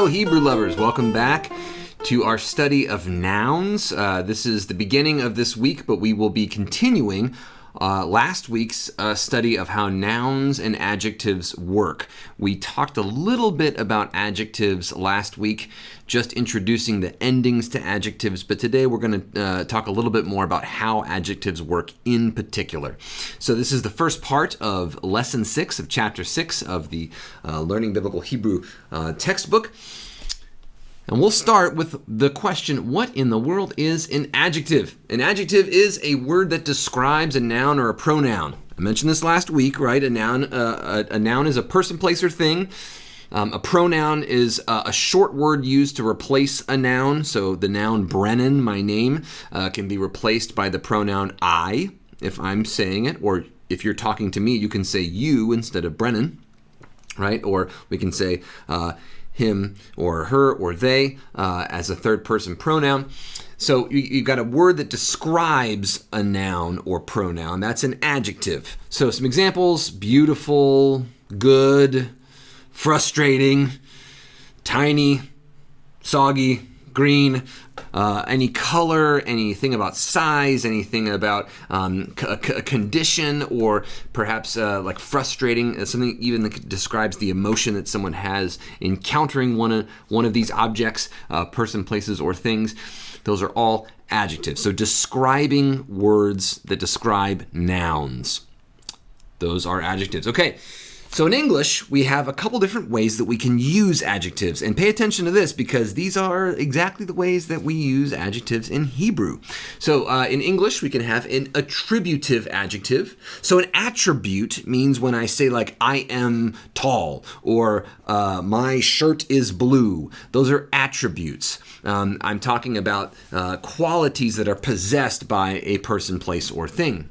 Hebrew lovers, welcome back to our study of nouns. This is the beginning of this week, but we will be continuing last week's study of how nouns and adjectives work. We talked a little bit about adjectives last week, just introducing the endings to adjectives, but today we're going to talk a little bit more about how adjectives work in particular. So this is the first part of Lesson 6 of Chapter 6 of the Learning Biblical Hebrew textbook. And we'll start with the question, what in the world is an adjective? An adjective is a word that describes a noun or a pronoun. I mentioned this last week, right? A noun is a person, place, or thing. A pronoun is a short word used to replace a noun. So the noun Brennan, my name, can be replaced by the pronoun I, if I'm saying it. Or if you're talking to me, you can say you instead of Brennan, right? Or we can say him or her or they as a third person pronoun. So you've got a word that describes a noun or pronoun. That's an adjective. So some examples: beautiful, good, frustrating, tiny, soggy, green, any color, anything about size, anything about a condition, or perhaps like frustrating, something even that describes the emotion that someone has encountering one of these objects, person, places, or things. Those are all adjectives. So describing words that describe nouns. Those are adjectives. Okay. So in English, we have a couple different ways that we can use adjectives. And pay attention to this because these are exactly the ways that we use adjectives in Hebrew. So in English, we can have an attributive adjective. So an attribute means when I say like, I am tall, or my shirt is blue. Those are attributes. I'm talking about qualities that are possessed by a person, place, or thing.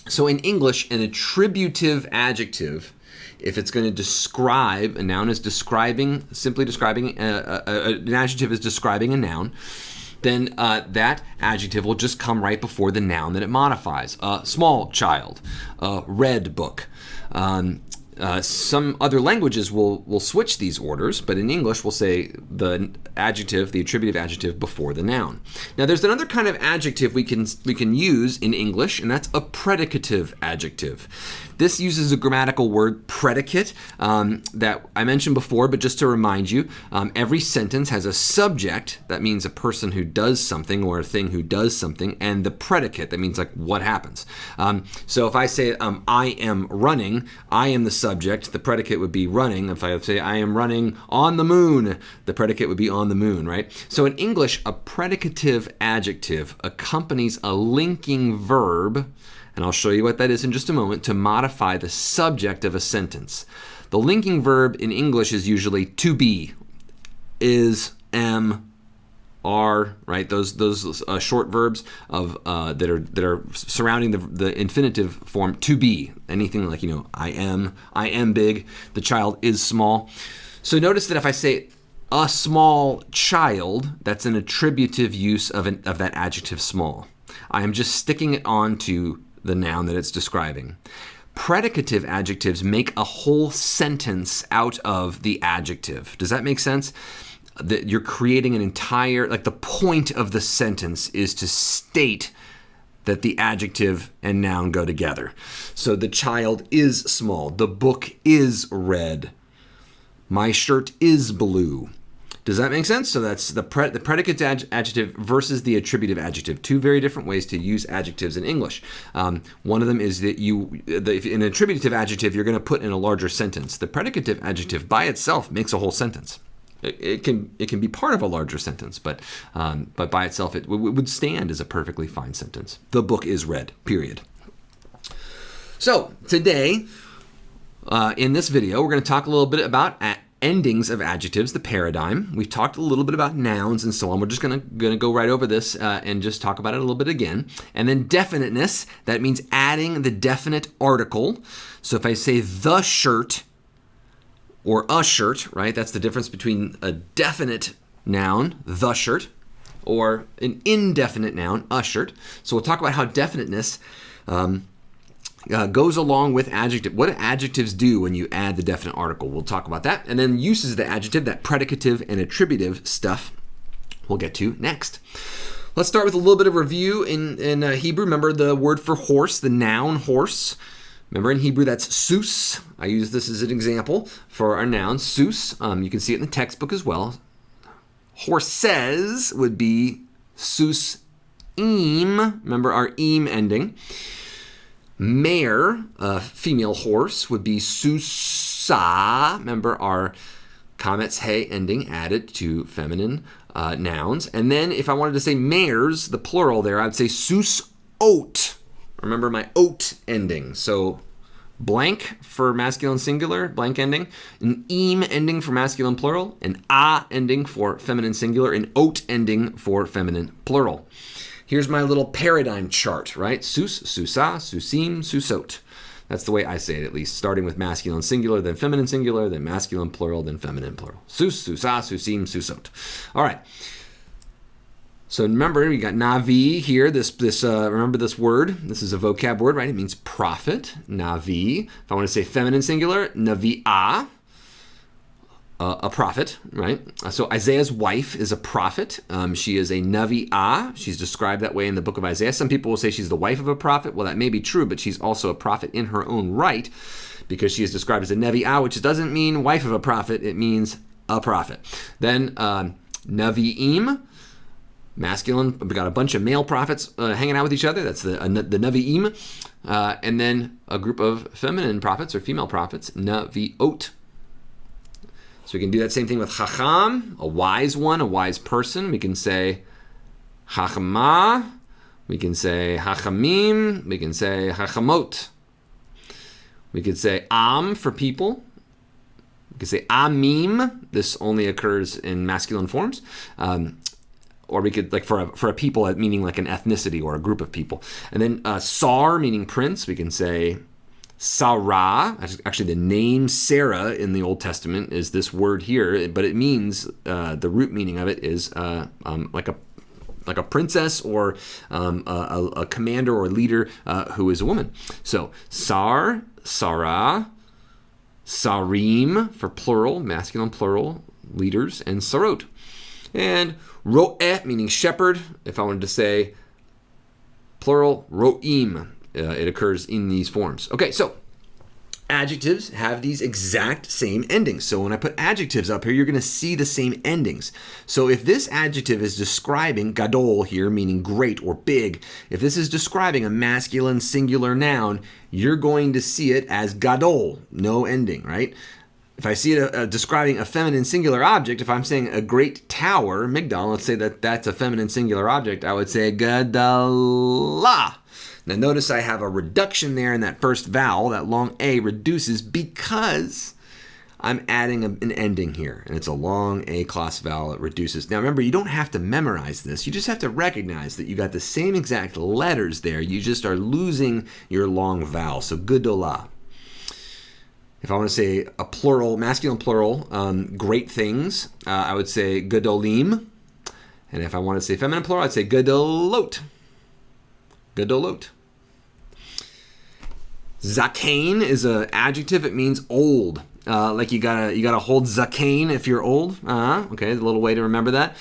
So in English, an attributive adjective, if it's going to describe, a noun is describing, simply describing, an adjective is describing a noun, then that adjective will just come right before the noun that it modifies. Small child, red book. Some other languages will switch these orders, but in English we'll say the adjective, the attributive adjective, before the noun. Now there's another kind of adjective we can use in English, and that's a predicative adjective. This uses a grammatical word, predicate, that I mentioned before, but just to remind you, every sentence has a subject, that means a person who does something or a thing who does something, and the predicate, that means like what happens. So if I say I am running, I am the subject, the predicate would be running. If I say I am running on the moon, the predicate would be on the moon, right? So in English, a predicative adjective accompanies a linking verb, and I'll show you what that is in just a moment, to modify the subject of a sentence. The linking verb in English is usually to be, is, am, are, right? Those short verbs of that are surrounding the infinitive form to be. Anything like, I am big, the child is small. So notice that if I say a small child, that's an attributive use of that adjective small. I am just sticking it on to the noun that it's describing. Predicative adjectives make a whole sentence out of the adjective. Does that make sense? That you're creating an entire, like the point of the sentence is to state that the adjective and noun go together. So the child is small. The book is red. My shirt is blue. Does that make sense? So that's the predicate adjective versus the attributive adjective. Two very different ways to use adjectives in English. One of them is that in an attributive adjective, you're going to put in a larger sentence. The predicative adjective by itself makes a whole sentence. It can be part of a larger sentence, but by itself it would stand as a perfectly fine sentence. The book is red, period. So today, in this video, we're going to talk a little bit about endings of adjectives, the paradigm. We've talked a little bit about nouns and so on. We're just going to go right over this and just talk about it a little bit again. And then definiteness, that means adding the definite article. So if I say the shirt or a shirt, right? That's the difference between a definite noun, the shirt, or an indefinite noun, a shirt. So we'll talk about how definiteness goes along with adjective. What do adjectives do when you add the definite article? We'll talk about that. And then uses of the adjective, that predicative and attributive stuff, we'll get to next. Let's start with a little bit of review in Hebrew. Remember the word for horse, the noun horse. Remember in Hebrew that's sus. I use this as an example for our noun, sus. You can see it in the textbook as well. Horses would be sus im. Remember our im ending. Mare, a female horse, would be susa. Remember our comets he ending added to feminine nouns. And then if I wanted to say mares, the plural there, I'd say sus oat. Remember my oat ending. So blank for masculine singular, blank ending, an im ending for masculine plural, an a ending for feminine singular, an oat ending for feminine plural. Here's my little paradigm chart, right? Sus, susa, susim, susot. That's the way I say it, at least. Starting with masculine singular, then feminine singular, then masculine plural, then feminine plural. Sus, susa, susim, susot. All right. So remember, we got navi here. Remember this word. This is a vocab word, right? It means prophet. Navi. If I want to say feminine singular, navi'ah. A prophet, right? So Isaiah's wife is a prophet. She is a navi'ah. She's described that way in the book of Isaiah. Some people will say she's the wife of a prophet. Well, that may be true, but she's also a prophet in her own right because she is described as a navi'ah, which doesn't mean wife of a prophet. It means a prophet. Then navi'im, masculine. We got a bunch of male prophets hanging out with each other. That's the navi'im. And then a group of feminine prophets or female prophets, navi'ot. So we can do that same thing with chacham, a wise one, a wise person. We can say chachama. We can say chachamim. We can say chachamot. We could say am for people. We could say amim. This only occurs in masculine forms. Or we could, like for a people, meaning like an ethnicity or a group of people. And then sar, meaning prince. We can say Sarah. Actually, the name Sarah in the Old Testament is this word here, but it means the root meaning of it is like a princess or a commander or leader who is a woman. So Sar, Sarah, Sarim for plural, masculine plural, leaders, and Sarot. And Ro'eh, meaning shepherd. If I wanted to say plural, Ro'im. It occurs in these forms. Okay, so adjectives have these exact same endings. So when I put adjectives up here, you're going to see the same endings. So if this adjective is describing gadol here, meaning great or big, if this is describing a masculine singular noun, you're going to see it as gadol, no ending, right? If I see it describing a feminine singular object, if I'm saying a great tower, migdal, let's say that's a feminine singular object, I would say gadala. Now notice I have a reduction there in that first vowel. That long A reduces because I'm adding an ending here. And it's a long A class vowel. It reduces. Now remember, you don't have to memorize this. You just have to recognize that you got the same exact letters there. You just are losing your long vowel. So gedolah. If I want to say a plural, masculine plural, great things, I would say gedolim. And if I want to say feminine plural, I'd say gedolot. Gedolot. Zakain is an adjective. It means old. Like you gotta hold zakain if you're old. Okay, a little way to remember that.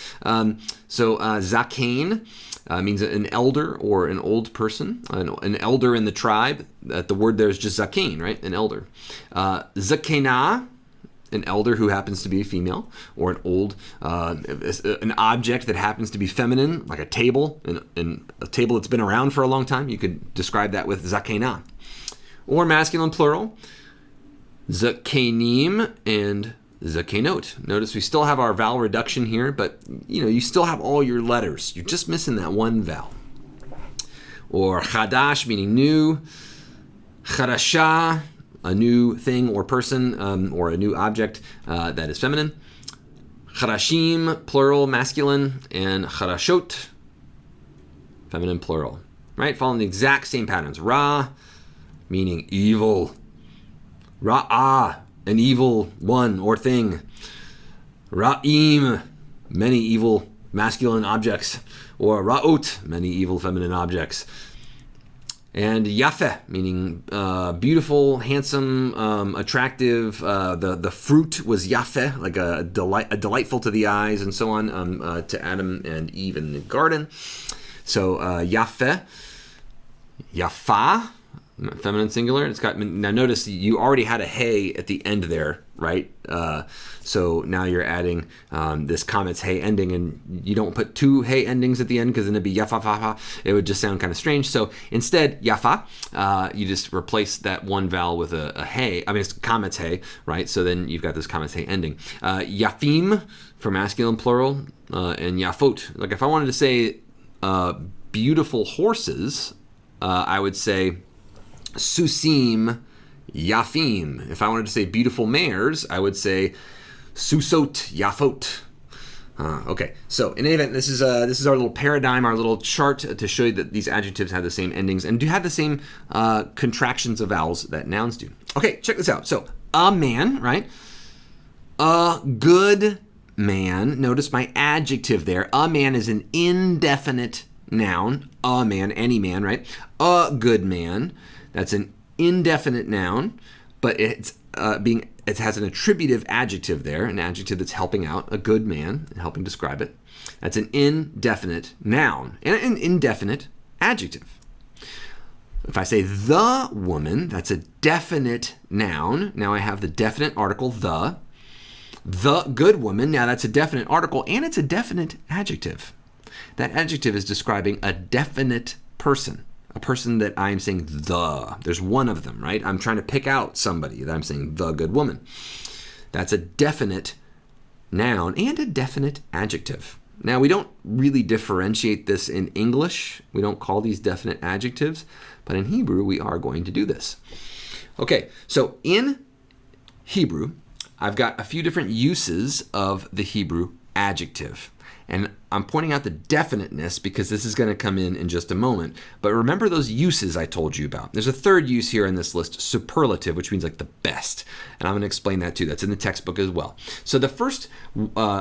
So zakain means an elder or an old person, an elder in the tribe. The word there is just zakain, right? An elder. Zakena, an elder who happens to be a female, or an old, an object that happens to be feminine, like a table, and a table that's been around for a long time. You could describe that with zakena. Or masculine plural, zakenim and zakenot. Notice we still have our vowel reduction here, but you still have all your letters. You're just missing that one vowel. Or chadash, meaning new, chadasha, a new thing or person, or a new object that is feminine. Chadashim, plural, masculine, and chadashot, feminine, plural. Right? Following the exact same patterns. Ra, meaning evil. Ra'ah, an evil one or thing. Ra'im, many evil masculine objects. Or ra'ot, many evil feminine objects. And yafe, meaning beautiful, handsome, attractive. The fruit was yafe, like a delightful to the eyes, and so on, to Adam and Eve in the garden. So yafe, yafa, feminine singular. It's got, now notice you already had a hey at the end there, right? So now you're adding this comma's hey ending, and you don't put two hey endings at the end because then it'd be yafa. It would just sound kind of strange. So instead, yafa, you just replace that one vowel with a hey. I mean, it's comma's hey, right? So then you've got this comma's hey ending. Yafim for masculine plural, and yafot. Like if I wanted to say beautiful horses, I would say Susim Yafim. If I wanted to say beautiful mares, I would say Susot Yafot. Okay, so in any event, this is our little paradigm, our little chart to show you that these adjectives have the same endings and do have the same contractions of vowels that nouns do. Okay, check this out. So a man, right? A good man. Notice my adjective there. A man is an indefinite noun. A man, any man, right? A good man. That's an indefinite noun, but it has an attributive adjective there, an adjective that's helping out a good man and helping describe it. That's an indefinite noun and an indefinite adjective. If I say the woman, that's a definite noun. Now I have the definite article the. The good woman, now that's a definite article and it's a definite adjective. That adjective is describing a definite person. A person that I'm saying the. There's one of them, right? I'm trying to pick out somebody that I'm saying the good woman. That's a definite noun and a definite adjective. Now, we don't really differentiate this in English. We don't call these definite adjectives, but in Hebrew, we are going to do this. Okay, so in Hebrew, I've got a few different uses of the Hebrew adjective. And I'm pointing out the definiteness because this is going to come in just a moment. But remember those uses I told you about. There's a third use here in this list, superlative, which means like the best. And I'm going to explain that too. That's in the textbook as well. So the first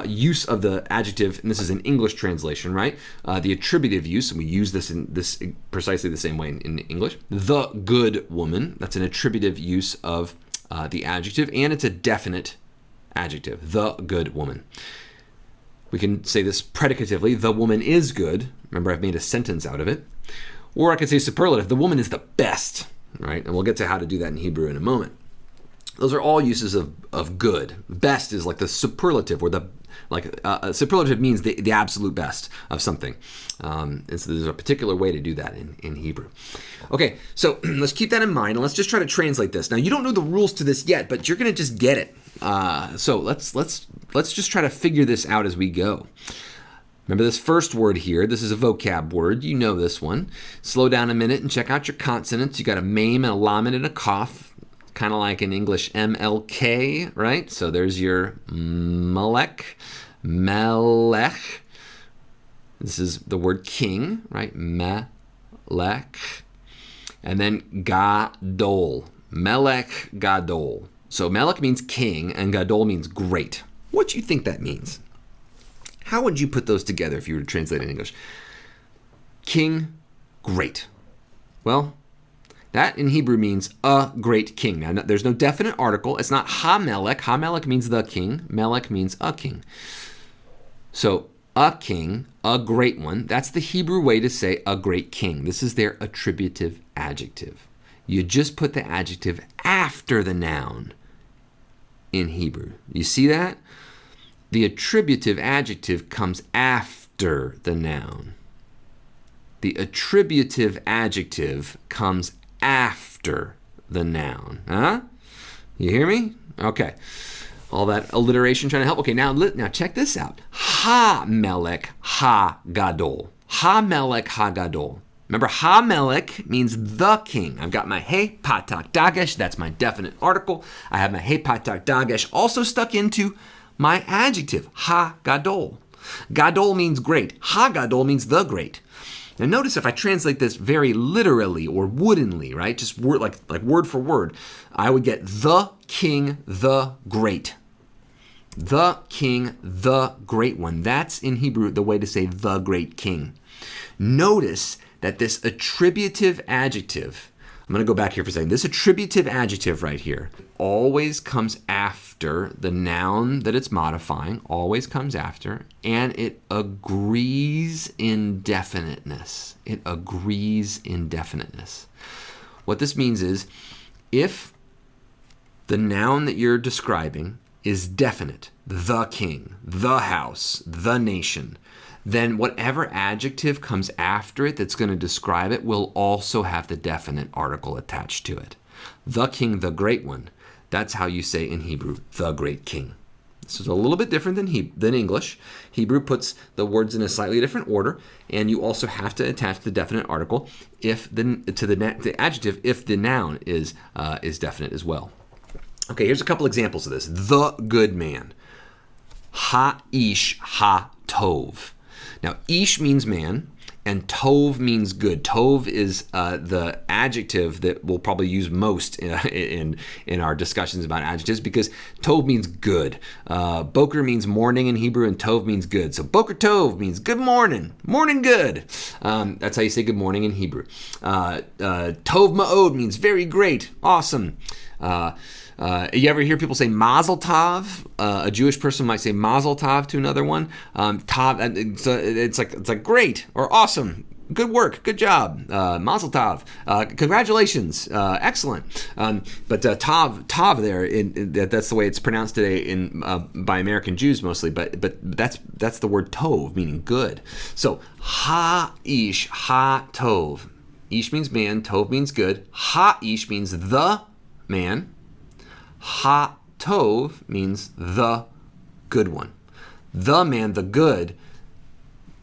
use of the adjective, and this is an English translation, right? The attributive use, and we use this in this precisely the same way in English. The good woman, that's an attributive use of the adjective, and it's a definite adjective, the good woman. We can say this predicatively, the woman is good. Remember, I've made a sentence out of it. Or I could say superlative, the woman is the best, right? And we'll get to how to do that in Hebrew in a moment. Those are all uses of good. Best is like the superlative, or superlative means the absolute best of something. And so there's a particular way to do that in Hebrew. Okay, so let's keep that in mind, and let's just try to translate this. Now, you don't know the rules to this yet, but you're going to just get it. So let's just try to figure this out as we go. Remember this first word here. This is a vocab word. You know this one. Slow down a minute and check out your consonants. You got a meme and a lamed and a cough, kind of like in English MLK, right? So there's your melech. This is the word king, right? Melech. And then gadol. Melech gadol. So Melech means king and Gadol means great. What do you think that means? How would you put those together if you were to translate it in English? King, great. Well, that in Hebrew means a great king. Now, there's no definite article. It's not ha-melech. Ha-melech means the king. Melech means a king. So a king, a great one. That's the Hebrew way to say a great king. This is their attributive adjective. You just put the adjective after the noun in Hebrew. You see that? The attributive adjective comes after the noun. The attributive adjective comes after the noun. Huh? You hear me? Okay. All that alliteration trying to help. Okay, now check this out. Ha-melech ha-gadol. Ha-melech ha-gadol. Remember, ha-melech means the king. I've got my hey patak dagesh. That's my definite article. I have my hey patak dagesh also stuck into my adjective, ha-gadol. Gadol means great. Ha-gadol means the great. Now notice if I translate this very literally or woodenly, right? Just word like word for word, I would get the king, the great. The king, the great one. That's in Hebrew the way to say the great king. Notice that this attributive adjective, I'm going to go back here for a second. This attributive adjective right here always comes after the noun that it's modifying, always comes after, and it agrees in definiteness. It agrees in definiteness. What this means is if the noun that you're describing is definite, the king, the house, the nation, then whatever adjective comes after it that's going to describe it will also have the definite article attached to it. The king, the great one. That's how you say in Hebrew, the great king. This is a little bit different than English. Hebrew puts the words in a slightly different order, and you also have to attach the definite article to the adjective if the noun is definite as well. Okay, here's a couple examples of this. The good man. Ha-ish ha-tov. Now, ish means man, and tov means good. Tov is the adjective that we'll probably use most in our discussions about adjectives, because tov means good. Boker means morning in Hebrew, and tov means good. So boker tov means good morning, morning good. That's how you say good morning in Hebrew. Tov ma'od means very great, awesome. You ever hear people say mazel tov? A Jewish person might say mazel tov to another one. Tov, it's like great or awesome, good work, good job, mazel tov, congratulations, excellent. But tov there, that's the way it's pronounced today by American Jews mostly. But that's the word tov, meaning good. So ha-ish ha-tov. Ish means man, tov means good. Ha-ish means the man. Ha-tov means the good one. The man, the good.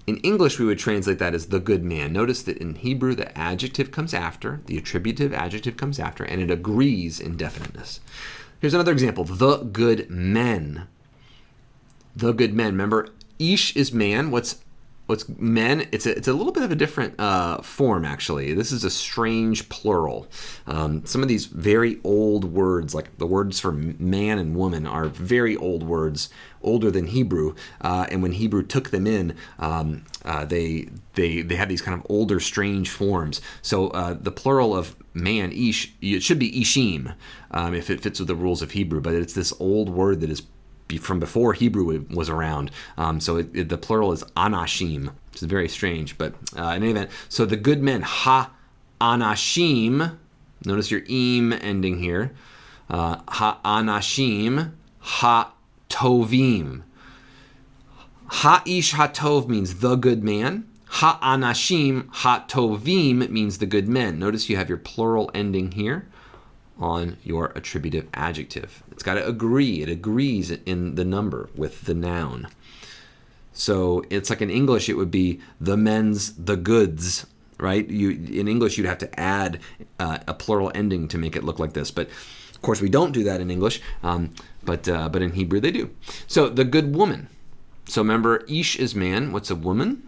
In English, we would translate that as the good man. Notice that in Hebrew, the adjective comes after, the attributive adjective comes after, and it agrees in definiteness. Here's another example. The good men. The good men. Remember, ish is man. What's men? It's a little bit of a different form, actually. This is a strange plural. Some of these very old words, like the words for man and woman, are very old words, older than Hebrew. And when Hebrew took them in, they had these kind of older, strange forms. So the plural of man, ish, it should be ishim if it fits with the rules of Hebrew. But it's this old word that is from before Hebrew was around. So the plural is anashim, which is very strange. But in any event, so the good men, ha-anashim, notice your im ending here, ha-anashim, ha-tovim. Ha-ish ha-tov means the good man. Ha-anashim, ha-tovim means the good men. Notice you have your plural ending here on your attributive adjective. It's got to agree. It agrees in the number with the noun. So it's like in English, it would be the men's, the goods, right? In English, you'd have to add a plural ending to make it look like this. But of course, we don't do that in English. But in Hebrew, they do. So the good woman. So remember, ish is man. What's a woman?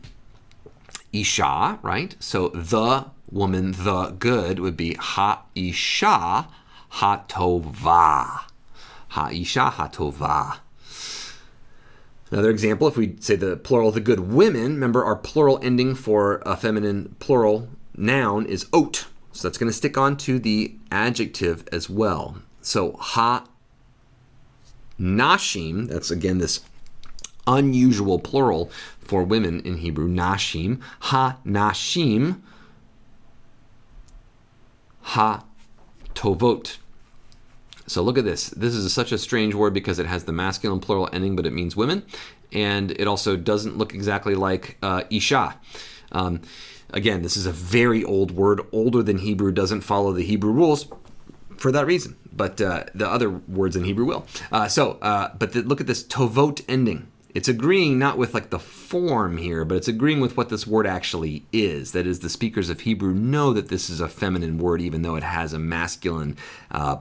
Isha, right? So the woman, the good, would be ha-isha ha-tova. Ha-isha ha-tova. Another example, if we say the plural, the good women, remember our plural ending for a feminine plural noun is ot. So that's going to stick on to the adjective as well. So ha-nashim, that's again this unusual plural for women in Hebrew, nashim. Ha-nashim ha-tovot. So look at this. This is such a strange word because it has the masculine plural ending, but it means women. And it also doesn't look exactly like isha. Again, this is a very old word, older than Hebrew, doesn't follow the Hebrew rules for that reason. But the other words in Hebrew will. But look at this tovot ending. It's agreeing not with like the form here, but it's agreeing with what this word actually is. That is, the speakers of Hebrew know that this is a feminine word, even though it has a masculine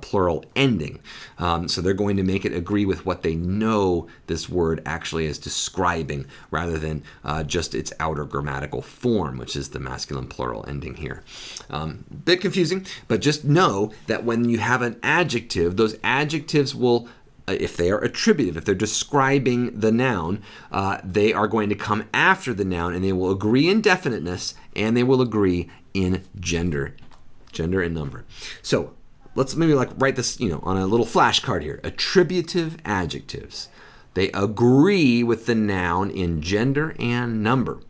plural ending. So they're going to make it agree with what they know this word actually is describing, rather than just its outer grammatical form, which is the masculine plural ending here. Bit confusing, but just know that when you have an adjective, those adjectives will if they are attributive, if they're describing the noun, they are going to come after the noun, and they will agree in definiteness, and they will agree in gender and number. So let's maybe write this, on a little flashcard here. Attributive adjectives. They agree with the noun in gender and number.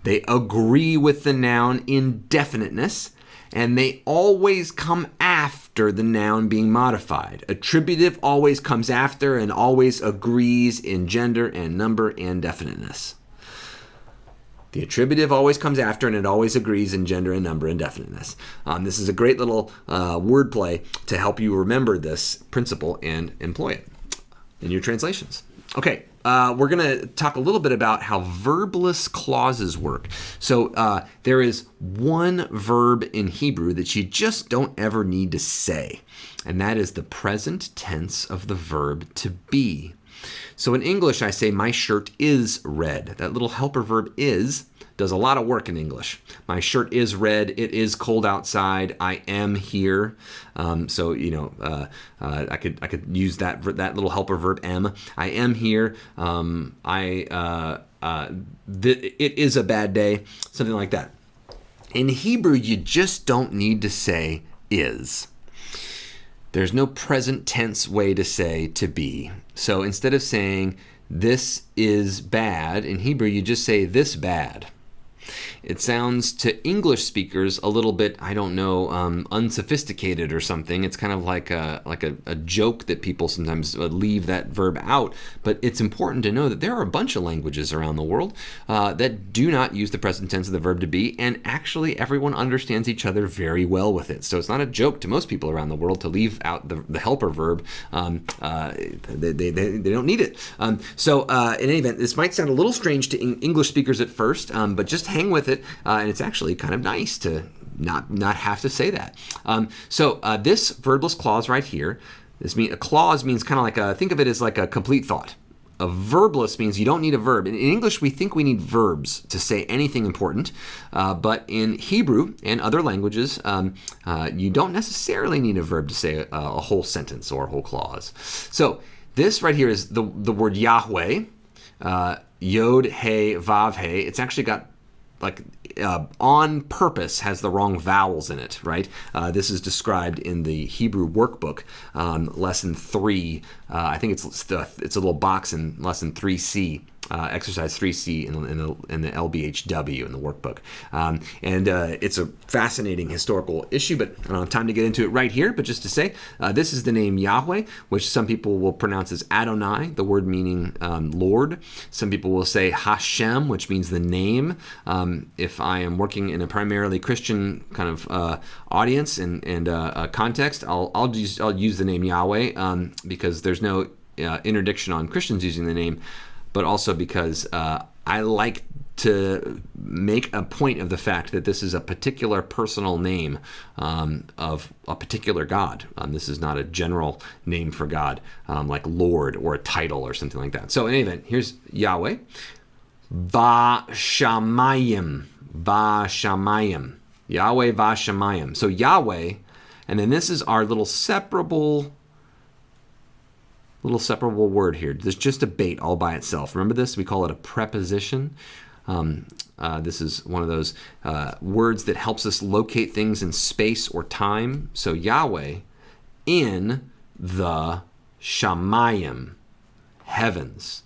They agree with the noun in definiteness, and they always come after the noun being modified. Attributive always comes after and always agrees in gender and number and definiteness. The attributive always comes after and it always agrees in gender and number and definiteness. This is a great little wordplay to help you remember this principle and employ it in your translations. Okay, we're going to talk a little bit about how verbless clauses work. So there is one verb in Hebrew that you just don't ever need to say, and that is the present tense of the verb to be. So in English, I say, my shirt is red. That little helper verb is does a lot of work in English. My shirt is red. It is cold outside. I am here. I could use that little helper verb am. I am here. It is a bad day. Something like that. In Hebrew, you just don't need to say is. There's no present tense way to say to be. So instead of saying this is bad, in Hebrew you just say this bad. It sounds to English speakers a little bit, unsophisticated or something. It's kind of like a joke that people sometimes leave that verb out. But it's important to know that there are a bunch of languages around the world that do not use the present tense of the verb to be, and actually everyone understands each other very well with it. So it's not a joke to most people around the world to leave out the helper verb. They don't need it. In any event, this might sound a little strange to English speakers at first, but just hang with it, and it's actually kind of nice to not have to say that. This verbless clause right here, a clause means kind of like think of it as like a complete thought. A verbless means you don't need a verb. In English, we think we need verbs to say anything important, but in Hebrew and other languages, you don't necessarily need a verb to say a whole sentence or a whole clause. So this right here is the word Yahweh, Yod, He, Vav, He. It's actually got on purpose has the wrong vowels in it, right? This is described in the Hebrew workbook, lesson 3. I think it's a little box in lesson 3C. Exercise 3C in the LBHW in the workbook. It's a fascinating historical issue, but I don't have time to get into it right here. But just to say, this is the name Yahweh, which some people will pronounce as Adonai, the word meaning Lord. Some people will say Hashem, which means the name. If I am working in a primarily Christian kind of audience and context, I'll use the name Yahweh because there's no interdiction on Christians using the name, but also because I like to make a point of the fact that this is a particular personal name of a particular God. This is not a general name for God, like Lord or a title or something like that. So in any event, here's Yahweh. Va-shamayim. Va-shamayim. Yahweh va-shamayim. So Yahweh, and then this is our little separable word here. There's just a bait all by itself. Remember this? We call it a preposition. This is one of those words that helps us locate things in space or time. So Yahweh in the shamayim, heavens.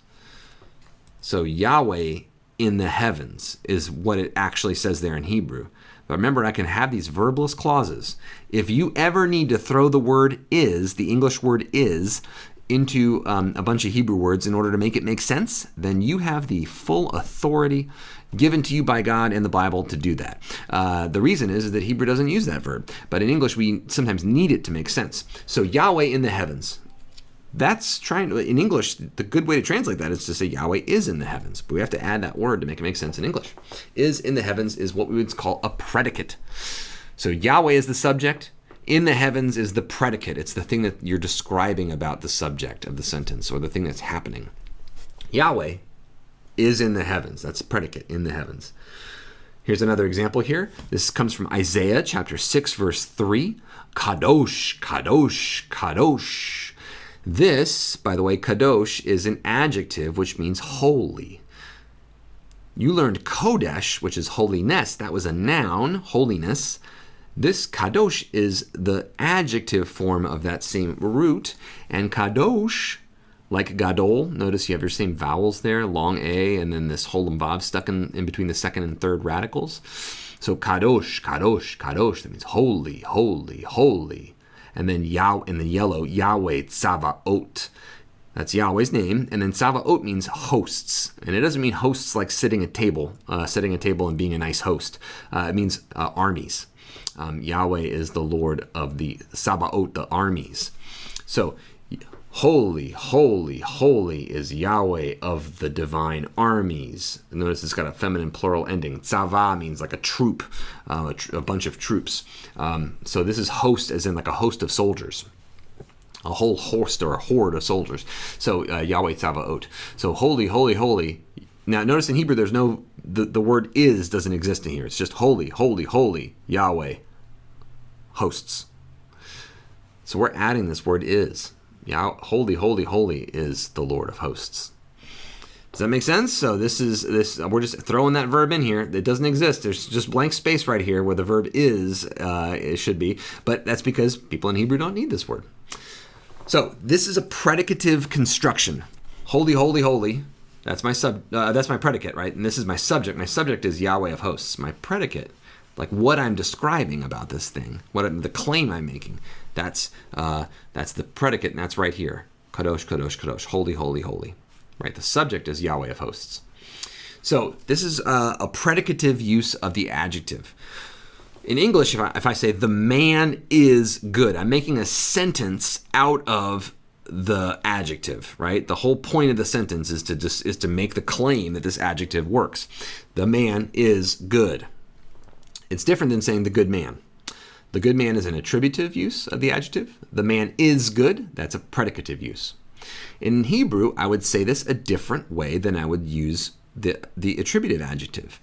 So Yahweh in the heavens is what it actually says there in Hebrew. But remember, I can have these verbless clauses. If you ever need to throw the word is, the English word is, into a bunch of Hebrew words in order to make it make sense, then you have the full authority given to you by God and the Bible to do that. The reason is that Hebrew doesn't use that verb, but in English we sometimes need it to make sense. So Yahweh in the heavens. In English, the good way to translate that is to say Yahweh is in the heavens, but we have to add that word to make it make sense in English. Is in the heavens is what we would call a predicate. So Yahweh is the subject. In the heavens is the predicate. It's the thing that you're describing about the subject of the sentence or the thing that's happening. Yahweh is in the heavens. That's a predicate, in the heavens. Here's another example here. This comes from Isaiah chapter 6, verse 3. Kadosh, Kadosh, Kadosh. This, by the way, kadosh, is an adjective which means holy. You learned kodesh, which is holiness. That was a noun, holiness. This kadosh is the adjective form of that same root. And kadosh, like gadol, notice you have your same vowels there, long A, and then this holem vav stuck in between the second and third radicals. So kadosh, kadosh, kadosh, that means holy, holy, holy. And then in the yellow, Yahweh Tzavaot. That's Yahweh's name. And then Tzavaot means hosts. And it doesn't mean hosts like setting a table and being a nice host. It means armies. Yahweh is the Lord of the Sabaot, the armies. So holy, holy, holy is Yahweh of the divine armies. Notice it's got a feminine plural ending. Tzava means like a troop, a bunch of troops. So this is host as in like a host of soldiers. A whole host or a horde of soldiers. So Yahweh Tzavaot. So holy, holy, holy. Now notice in Hebrew there's no, the word is doesn't exist in here. It's just holy, holy, holy, Yahweh, hosts. So we're adding this word is. Holy, holy, holy is the Lord of hosts. Does that make sense? So we're just throwing that verb in here. It doesn't exist. There's just blank space right here where the verb is, it should be. But that's because people in Hebrew don't need this word. So this is a predicative construction. Holy, holy, holy. That's my predicate, right? And this is my subject. My subject is Yahweh of hosts. My predicate, like what I'm describing about this thing, the claim I'm making, that's the predicate, and that's right here. Kadosh, kadosh, kadosh. Holy, holy, holy. Right? The subject is Yahweh of hosts. So this is a predicative use of the adjective. In English, if I say the man is good, I'm making a sentence out of the adjective, right? The whole point of the sentence is to make the claim that this adjective works. The man is good. It's different than saying the good man. The good man is an attributive use of the adjective. The man is good. That's a predicative use. In Hebrew, I would say this a different way than I would use the attributive adjective.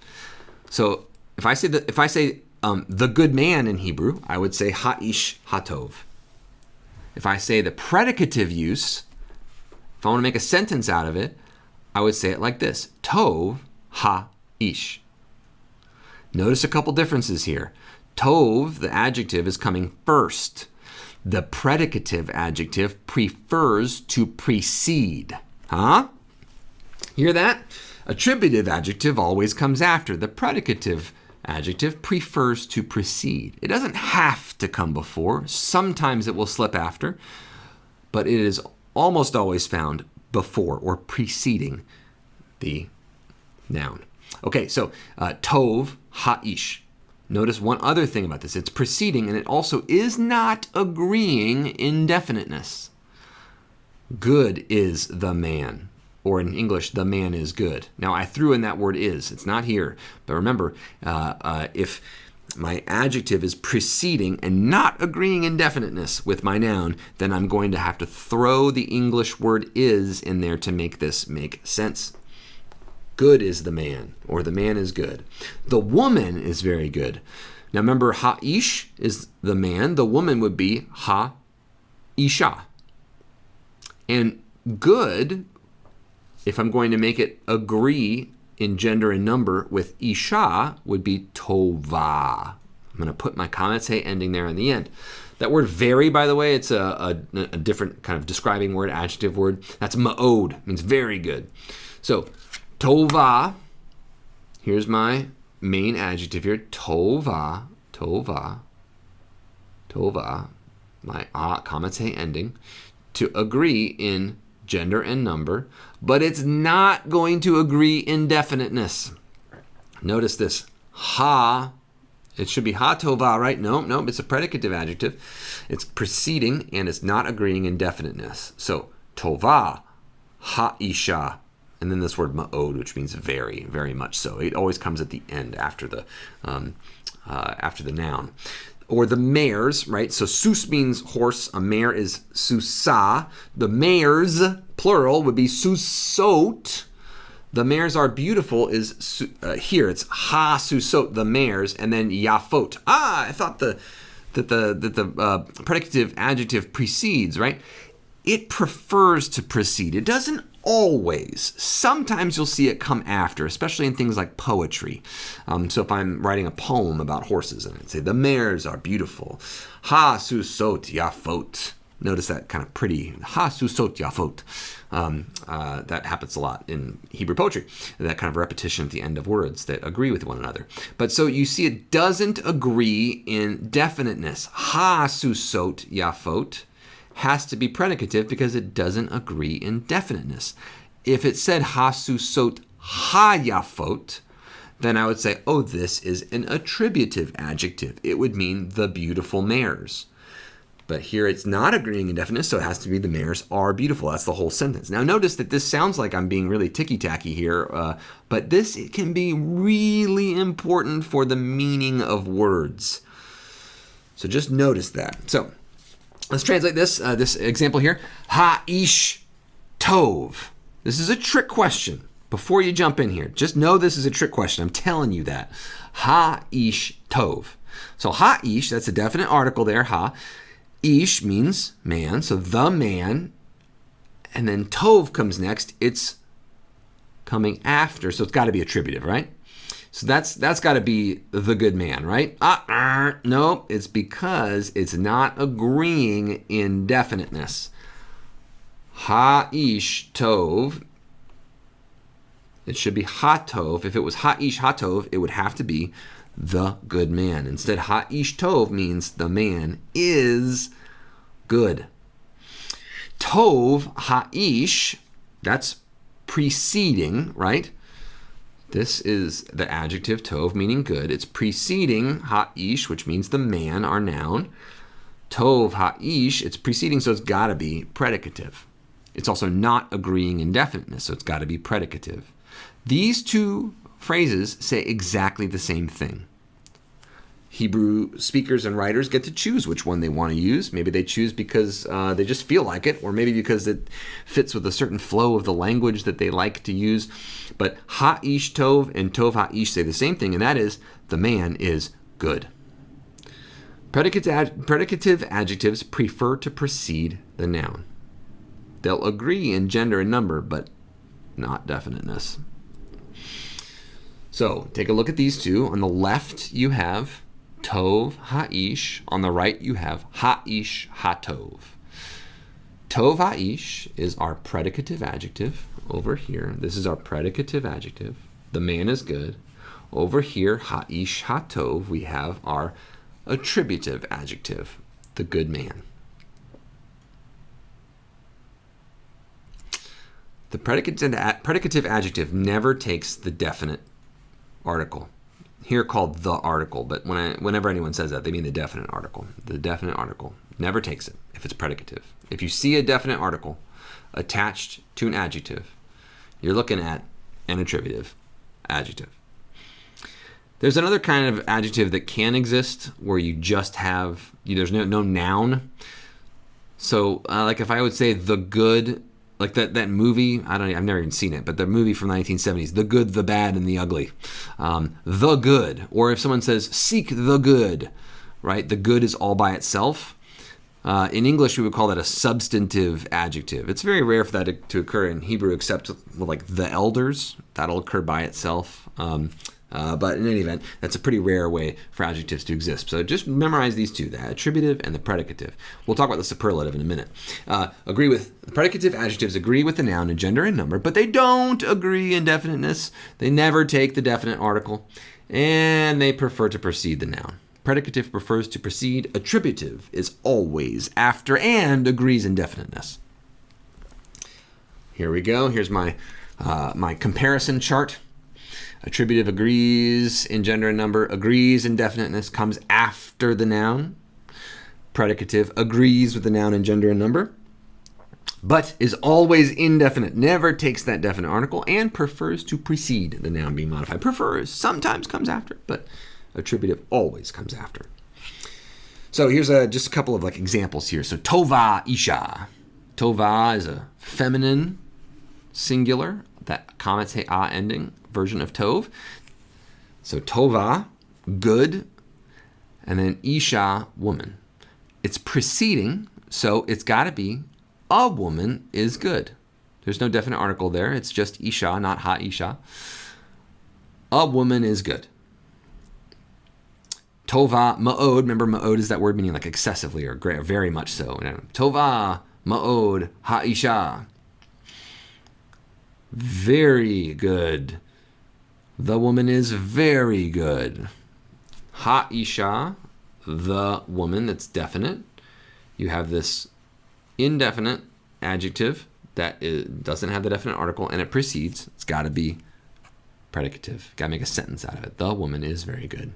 So if I say the good man in Hebrew, I would say ha'ish hatov. If I say the predicative use, if I want to make a sentence out of it, I would say it like this: tov ha'ish. Notice a couple differences here. Tov, the adjective, is coming first. The predicative adjective prefers to precede. Huh? Hear that? Attributive adjective always comes after. The predicative adjective prefers to precede. It doesn't have to come before. Sometimes it will slip after, but it is almost always found before or preceding the noun. Okay, so tov ha'ish. Notice one other thing about this. It's preceding, and it also is not agreeing indefiniteness. Good is the man. Or in English, the man is good. Now, I threw in that word is. It's not here. But remember, if my adjective is preceding and not agreeing indefiniteness with my noun, then I'm going to have to throw the English word is in there to make this make sense. Good is the man, or the man is good. The woman is very good. Now, remember, ha'ish is the man. The woman would be ha'isha. And good, if I'm going to make it agree in gender and number with isha, would be tova. I'm going to put my comments hey ending there in the end. That word very, by the way, it's a different kind of describing word, adjective word. That's ma'od, means very good. So tova, here's my main adjective here. Tova, tova, tova. My comments hey ending. To agree in gender and number, but it's not going to agree in definiteness. Notice this. Ha, it should be ha tova, right? No, it's a predicative adjective. It's preceding and it's not agreeing in definiteness. So tova, ha isha, and then this word ma'od, which means very, very much so. It always comes at the end after the noun. Or the mares, right? So sus means horse. A mare is susa. The mares, plural, would be susot. The mares are beautiful is here. It's ha susot, the mares, and then yafot. I thought that the predicative adjective precedes, right? it prefers to precede. It doesn't always. Sometimes you'll see it come after, especially in things like poetry. So if I'm writing a poem about horses and I'd say, the mares are beautiful. Ha susot yafot. Notice that kind of pretty, ha susot yafot. That happens a lot in Hebrew poetry. That kind of repetition at the end of words that agree with one another. But so you see it doesn't agree in definiteness. Ha susot yafot has to be predicative because it doesn't agree in definiteness. If it said hasusot hayafot, then I would say, oh, this is an attributive adjective. It would mean the beautiful mares. But here it's not agreeing in definiteness, so it has to be the mares are beautiful. That's the whole sentence. Now notice that this sounds like I'm being really ticky-tacky here, but this can be really important for the meaning of words. So just notice that. So let's translate this example here. Ha-ish tov. This is a trick question. Before you jump in here, just know this is a trick question. I'm telling you that. Ha-ish tov. So ha-ish, that's a definite article there, ha. Ish means man, so the man. And then tov comes next. It's coming after, so it's got to be attributive, right? So that's got to be the good man, right? No, it's because it's not agreeing in definiteness. Ha-ish tov. It should be ha-tov. If it was ha-ish ha-tov, it would have to be the good man. Instead, ha-ish tov means the man is good. Tov ha-ish, that's preceding, right? This is the adjective tov, meaning good. It's preceding ha-ish, which means the man, our noun. Tov ha-ish, it's preceding, so it's got to be predicative. It's also not agreeing in definiteness, so it's got to be predicative. These two phrases say exactly the same thing. Hebrew speakers and writers get to choose which one they want to use. Maybe they choose because they just feel like it, or maybe because it fits with a certain flow of the language that they like to use. But ha-ish tov and tov ha-ish say the same thing, and that is the man is good. Predicative adjectives prefer to precede the noun. They'll agree in gender and number, but not definiteness. So take a look at these two. On the left, you have tov ha-ish. On the right, you have ha-ish ha-tov. Tov ha-ish is our predicative adjective over here. This is our predicative adjective. The man is good. Over here, ha-ish ha-tov, we have our attributive adjective, the good man. The predicative adjective never takes the definite article. Here called the article, but whenever anyone says that, they mean the definite article. The definite article never takes it if it's predicative. If you see a definite article attached to an adjective, you're looking at an attributive adjective. There's another kind of adjective that can exist where you just have, there's no noun. So like if I would say the good, like that movie, I've never even seen it, but the movie from the 1970s, The Good, the Bad, and the Ugly. The good. Or if someone says, seek the good, right? The good is all by itself. In English, we would call that a substantive adjective. It's very rare for that to occur in Hebrew, except like the elders. That'll occur by itself. But in any event, that's a pretty rare way for adjectives to exist. So just memorize these two, the attributive and the predicative. We'll talk about the superlative in a minute. The predicative adjectives agree with the noun in gender and number, but they don't agree in definiteness. They never take the definite article, and they prefer to precede the noun. Predicative prefers to precede. Attributive is always after and agrees in definiteness. Here we go. Here's my comparison chart. Attributive agrees in gender and number, agrees in definiteness, comes after the noun. Predicative agrees with the noun in gender and number, but is always indefinite, never takes that definite article, and prefers to precede the noun being modified. Prefers sometimes comes after, but attributive always comes after. So here's just a couple of examples here. So tova isha. Tova is a feminine singular, that comments hey ah ending version of tov. So tova, good, and then isha, woman. It's preceding, so it's got to be a woman is good. There's no definite article there. It's just isha, not ha-isha. A woman is good. Tova ma'od. Remember, ma'od is that word meaning like excessively or very much so. Tova ma'od ha-isha. Very good. The woman is very good. Ha-isha, the woman, that's definite. You have this indefinite adjective that doesn't have the definite article, and it precedes. It's got to be predicative. Got to make a sentence out of it. The woman is very good.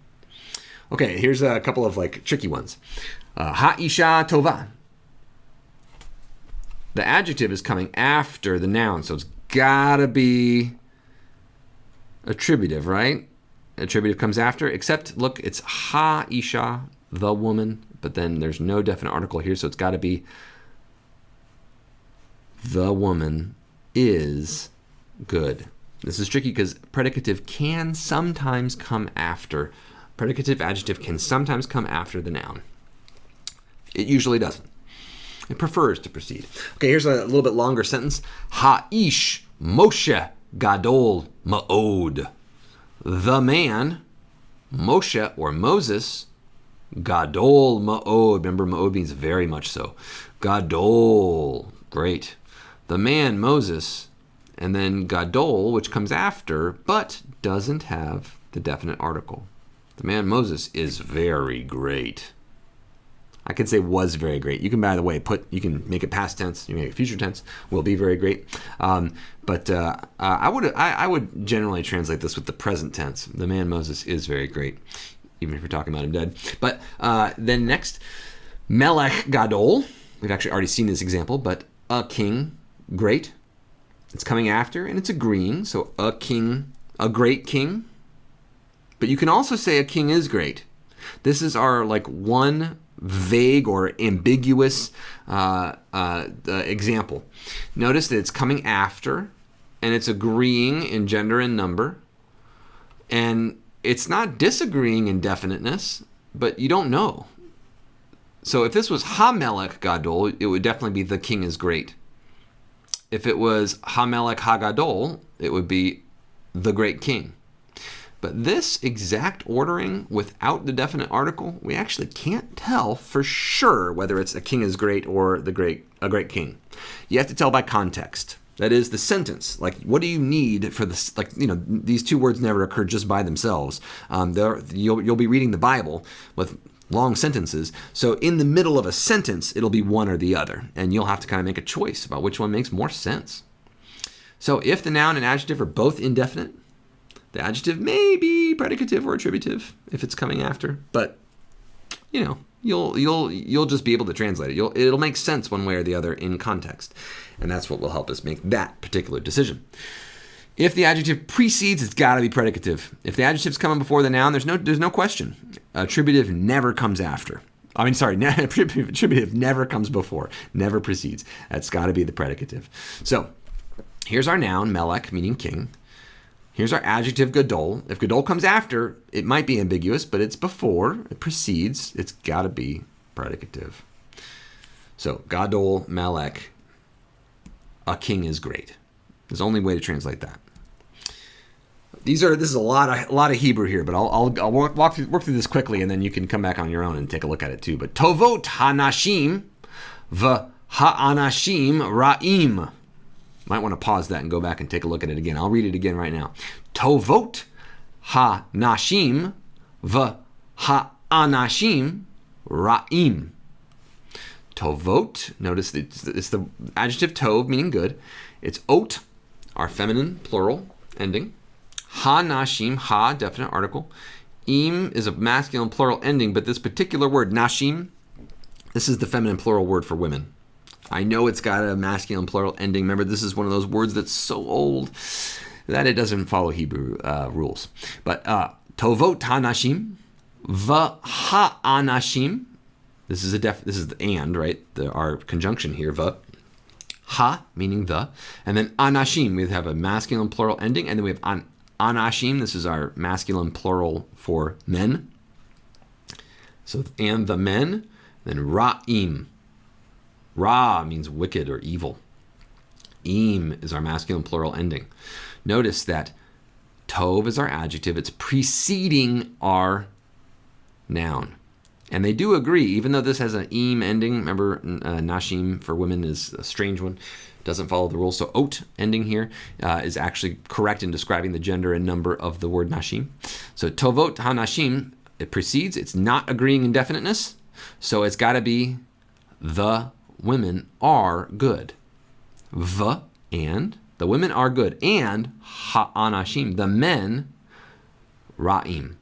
Okay, here's a couple of like tricky ones. Ha-isha tova. The adjective is coming after the noun, so it's got to be attributive, right? Attributive comes after, except, look, it's ha-isha, the woman, but then there's no definite article here, so it's got to be the woman is good. This is tricky because predicative can sometimes come after. Predicative adjective can sometimes come after the noun. It usually doesn't. It prefers to precede. Okay, here's a little bit longer sentence. Ha-ish Moshe gadol ma'od. The man, Moshe or Moses, gadol ma'od. Remember, ma'od means very much so. Gadol, great. The man, Moses, and then gadol, which comes after, but doesn't have the definite article. The man, Moses, is very great. I could say was very great. You can, by the way, you can make it past tense. You can make it future tense. Will be very great. But I would generally translate this with the present tense. The man Moses is very great, even if you're talking about him dead. But then next, Melech Gadol. We've actually already seen this example, but a king, great. It's coming after, and it's agreeing. So a king, a great king. But you can also say a king is great. This is our like one vague or ambiguous example. Notice that it's coming after, and it's agreeing in gender and number, and it's not disagreeing in definiteness, but you don't know. So if this was Ha-melech Gadol, it would definitely be the king is great. If it was Ha-melech Ha-gadol, it would be the great king. But this exact ordering without the definite article, we actually can't tell for sure whether it's a king is great or a great king. You have to tell by context. That is the sentence. Like, what do you need for this? Like, these two words never occur just by themselves. You'll be reading the Bible with long sentences. So in the middle of a sentence, it'll be one or the other, and you'll have to kind of make a choice about which one makes more sense. So if the noun and adjective are both indefinite, the adjective may be predicative or attributive if it's coming after, but you'll just be able to translate it. It'll make sense one way or the other in context, and that's what will help us make that particular decision. If the adjective precedes, it's got to be predicative. If the adjective's coming before the noun, there's no question. Attributive never comes after. Attributive never comes before, never precedes. That's got to be the predicative. So here's our noun, melech, meaning king. Here's our adjective, gadol. If gadol comes after, it might be ambiguous, but it's before, it precedes, it's got to be predicative. So, gadol, melech, a king is great. There's only way to translate that. This is a lot of Hebrew here, but I'll work through this quickly, and then you can come back on your own and take a look at it too. But tovot hanashim v'ha'anashim ra'im. Might want to pause that and go back and take a look at it again. I'll read it again right now. Tovot ha-nashim v'ha-anashim ra'im. Tovot, notice it's the adjective tov, meaning good. It's ot, our feminine plural ending. Ha-nashim, ha, definite article. Im is a masculine plural ending, but this particular word, nashim, this is the feminine plural word for women. I know it's got a masculine plural ending. Remember, this is one of those words that's so old that it doesn't follow Hebrew rules. But tovot hanashim, v'ha'anashim. This is the and, right? Our conjunction here, ha meaning the, and then anashim. We have a masculine plural ending, and then we have anashim. This is our masculine plural for men. So and the men, then ra'im. Ra means wicked or evil. Im is our masculine plural ending. Notice that tov is our adjective. It's preceding our noun. And they do agree, even though this has an im ending. Remember, nashim for women is a strange one. Doesn't follow the rules. So ot ending here is actually correct in describing the gender and number of the word nashim. So tovot hanashim, it precedes. It's not agreeing in definiteness. So it's got to be the women are good. V and the women are good. And ha'anashim, the men, ra'im.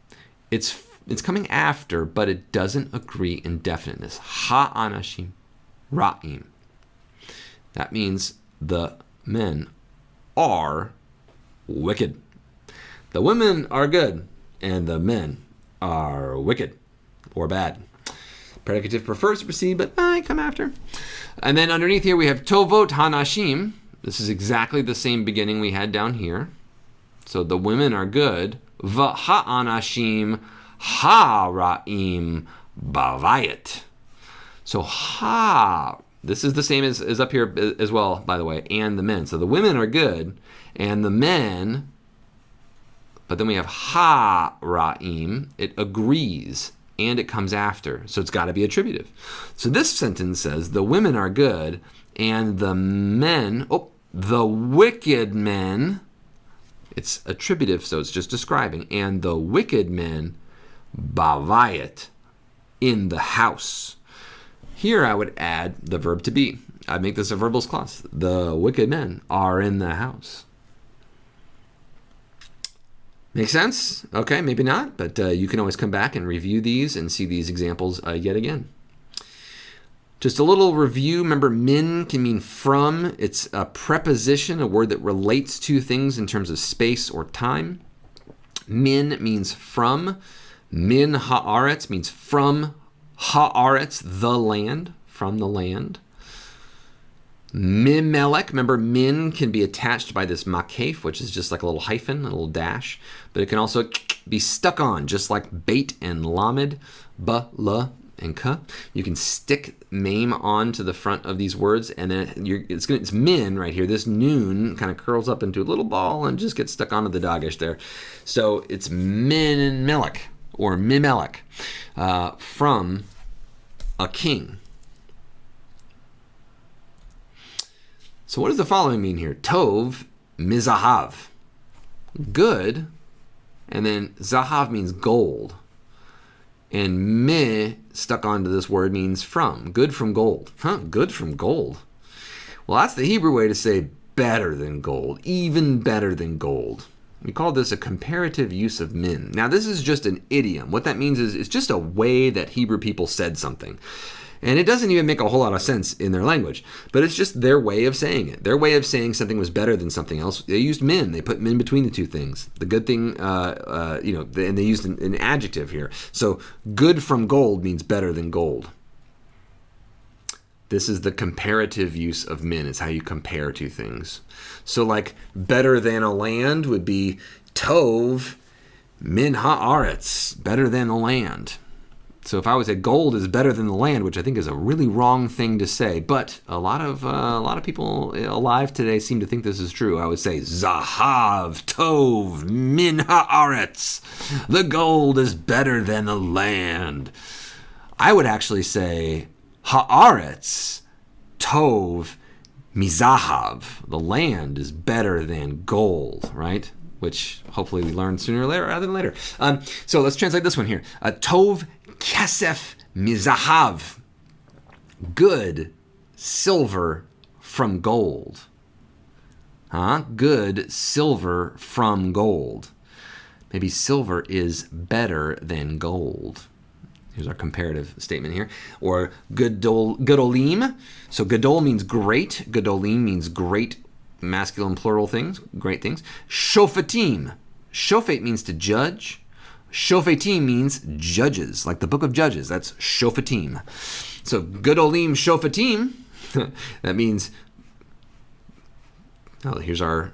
It's coming after, but it doesn't agree in definiteness. Ha'anashim, ra'im. That means the men are wicked. The women are good, and the men are wicked or bad. Predicative prefers to precede, but might come after. And then underneath here we have tovot hanashim. This is exactly the same beginning we had down here. So the women are good. V'ha'anashim ha'ra'im bavayit. So this is the same as up here as well, by the way, and the men. So the women are good, and the men, but then we have ha'ra'im. It agrees, and it comes after. So it's got to be attributive. So this sentence says, the women are good, and the men, the wicked men, it's attributive, so it's just describing, and the wicked men, bavayit, in the house. Here I would add the verb to be. I'd make this a verbose clause. The wicked men are in the house. Make sense? Okay, maybe not, but you can always come back and review these and see these examples yet again. Just a little review. Remember, min can mean from. It's a preposition, a word that relates to things in terms of space or time. Min means from. Min haaretz means from haaretz, the land, from the land. Mimelech, remember min can be attached by this makef, which is just like a little hyphen, a little dash, but it can also be stuck on, just like bait and lamed, ba, la, and ka. You can stick meme onto the front of these words, and then it's min right here. This noon kind of curls up into a little ball and just gets stuck onto the dagesh there. So it's mimelech or mimelech, from a king. So what does the following mean here? Tov mizahav, good, and then zahav means gold, and mi stuck onto this word means from, good from gold. Good from gold. Well, that's the Hebrew way to say better than gold, even better than gold. We call this a comparative use of min. Now, this is just an idiom. What that means is it's just a way that Hebrew people said something. And it doesn't even make a whole lot of sense in their language, but it's just their way of saying it. Their way of saying something was better than something else. They used min. They put min between the two things. The good thing, and they used an adjective here. So good from gold means better than gold. This is the comparative use of min. It's how you compare two things. So like better than a land would be tov min haaretz, better than the land. So if I would say gold is better than the land, which I think is a really wrong thing to say, but a lot of people alive today seem to think this is true. I would say zahav tov min haaretz. The gold is better than the land. I would actually say haaretz tov mizahav. The land is better than gold, right? Which hopefully we learn sooner or later rather than later. So let's translate this one here. Tov kesef mizahav, good silver from gold. Good silver from gold. Maybe silver is better than gold. Here's our comparative statement here. Or gadolim. So gadol means great. Gadolim means great, masculine plural things, great things. Shofatim. Shofet means to judge. Shofetim means judges, like the book of Judges. That's Shofatim. So Gadolim Shofatim, that means, here's our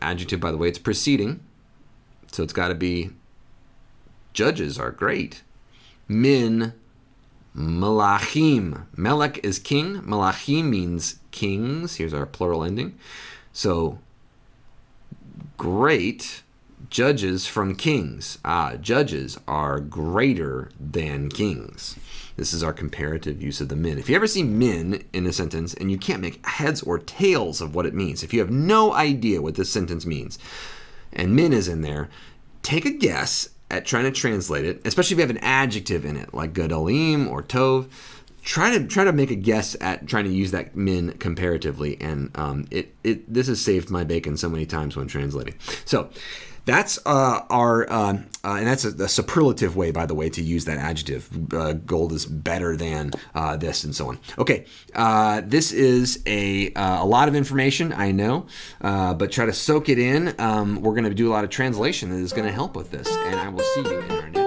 adjective, by the way. It's preceding. So it's got to be judges are great. Min Malachim. Melech is king. Malachim means kings. Here's our plural ending. So, great judges from kings. Judges are greater than kings. This is our comparative use of the min. If you ever see min in a sentence and you can't make heads or tails of what it means, if you have no idea what this sentence means, and min is in there, take a guess at trying to translate it, especially if you have an adjective in it, like gedolim or tov. Try to make a guess at trying to use that min comparatively, and this has saved my bacon so many times when translating. So that's and that's a superlative way, by the way, to use that adjective. Gold is better than this, and so on. Okay, this is a lot of information, I know, but try to soak it in. We're going to do a lot of translation that is going to help with this, and I will see you in our next